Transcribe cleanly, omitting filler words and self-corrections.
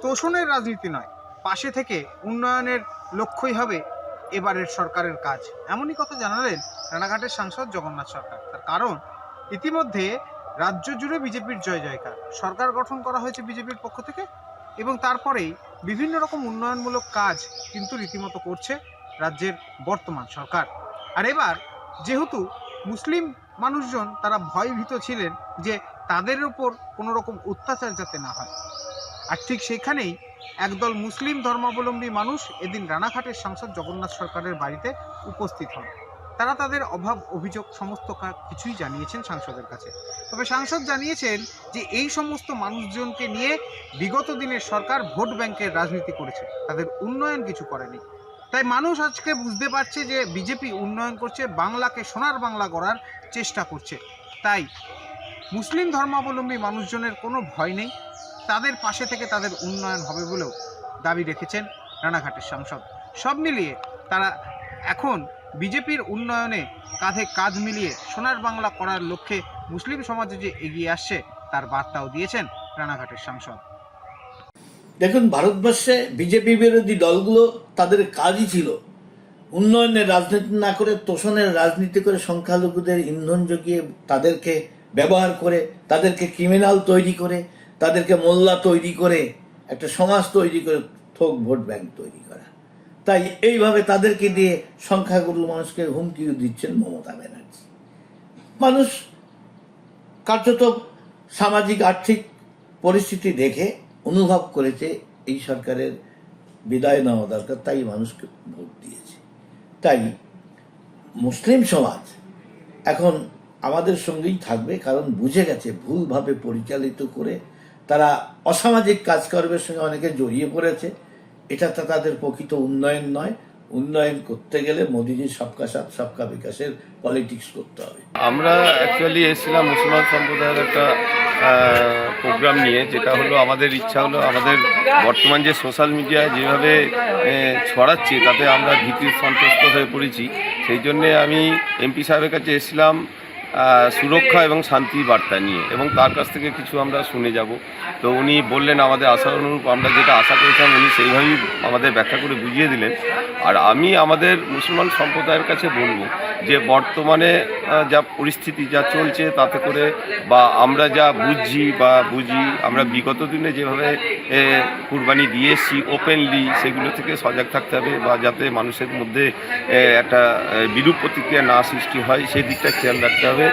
তোষণের রাজনীতি নয়, পাশে থেকে উন্নয়নের লক্ষ্যই হবে এবারের সরকারের কাজ, এমনই কথা জানালেন রানাঘাটের সাংসদ জগন্নাথ সরকার। তার কারণ, ইতিমধ্যে রাজ্য জুড়ে বিজেপির জয় জয়কার, সরকার গঠন করা হয়েছে বিজেপির পক্ষ থেকে এবং তারপরেই বিভিন্ন রকম উন্নয়নমূলক কাজ কিন্তু রীতিমতো করছে রাজ্যের বর্তমান সরকার। আর এবার যেহেতু মুসলিম মানুষজন তারা ভয়ভীত ছিলেন যে তাদের উপর কোনো রকম অত্যাচার যাতে না হয়, আর ঠিক সেখানেই একদল মুসলিম ধর্মাবলম্বী মানুষ এদিন রানাঘাটের সাংসদ জগন্নাথ সরকারের বাড়িতে উপস্থিত হন। তারা তাদের অভাব অভিযোগ সমস্ত কিছুই জানিয়েছেন সাংসদের কাছে। তবে সাংসদ জানিয়েছেন যে এই সমস্ত মানুষজনকে নিয়ে বিগত দিনের সরকার ভোট ব্যাংকের রাজনীতি করেছে, তাদের উন্নয়ন কিছু করেনি। তাই মানুষ আজকে বুঝতে পারছে যে বিজেপি উন্নয়ন করছে, বাংলাকে সোনার বাংলা গড়ার চেষ্টা করছে। তাই মুসলিম ধর্মাবলম্বী মানুষজনের কোনো ভয় নেই, তাদের পাশে থেকে তাদের উন্নয়ন হবে বলেও দাবি রেখেছেন রানাঘাটের সাংসদ। সব মিলিয়ে তারা এখন বিজেপির উন্নয়নে কাঁধে কাঁধ মিলিয়ে সোনার বাংলা করার লক্ষ্যে মুসলিম সমাজে যে এগিয়ে আসছে তার বার্তাও দিয়েছেন রানাঘাটের সাংসদ। দেখুন, ভারতবর্ষে বিজেপি বিরোধী দলগুলো তাদের কাজই ছিল উন্নয়নের রাজনীতি না করে তোষণের রাজনীতি করে, সংখ্যালঘুদের ইন্ধন জুগিয়ে তাদেরকে ব্যবহার করে, তাদেরকে ক্রিমিনাল তৈরি করে, তাদেরকে মোল্লা তৈরি করে, একটা সমাজ তৈরি করে থোক ভোট ব্যাংক তৈরি করা। তাই এইভাবে তাদেরকে দিয়ে সংখ্যাগুরু মানুষকে হুমকিও দিচ্ছেন মমতা ব্যানার্জি। মানুষ কার্যত সামাজিক আর্থিক পরিস্থিতি দেখে অনুভব করেছে এই সরকারের বিদায় নেওয়া দরকার, তাই মানুষকে ভোট দিয়েছে। তাই মুসলিম সমাজ এখন আমাদের সঙ্গেই থাকবে, কারণ বুঝে গেছে ভুলভাবে পরিচালিত করে তারা অসামাজিক কাজকর্মের সঙ্গে অনেকে জড়িয়ে পড়েছে। এটা তো তাদের প্রকৃত উন্নয়ন নয়। উন্নয়ন করতে গেলে মোদিজির সবকা সাথ সবকা বিকাশের পলিটিক্স করতে হবে। আমরা অ্যাকচুয়ালি এসেছিলাম মুসলমান সম্প্রদায়ের একটা প্রোগ্রাম নিয়ে, যেটা হলো আমাদের ইচ্ছা হলো আমাদের বর্তমান যে সোশ্যাল মিডিয়ায় যেভাবে ছড়াচ্ছে তাতে আমরা ভীতি সন্ত্রস্ত হয়ে পড়েছি। সেই জন্যে আমি এমপি সাহেবের কাছে এসেছিলাম সুরক্ষা এবং শান্তির বার্তা নিয়ে, এবং তার কাছ থেকে কিছু আমরা শুনে যাব। তো উনি বললেন আমাদের আশা অনুরূপ, আমরা যেটা আশা করেছিলাম উনি সেইভাবেই আমাদের ব্যাখ্যা করে বুঝিয়ে দিলেন। আর আমি আমাদের মুসলমান সম্প্রদায়ের কাছে বলবো যে বর্তমানে যা পরিস্থিতি যা চলছে তাতে করে বা আমরা যা বুঝি আমরা বিগত দিনে যেভাবে কুরবানি দিয়ে এসেছি ওপেনলি, সেগুলো থেকে সজাগ থাকতে হবে, বা যাতে মানুষের মধ্যে একটা বিরূপ প্রতিক্রিয়া না সৃষ্টি হয় সেই দিকটা খেয়াল রাখতে হবে।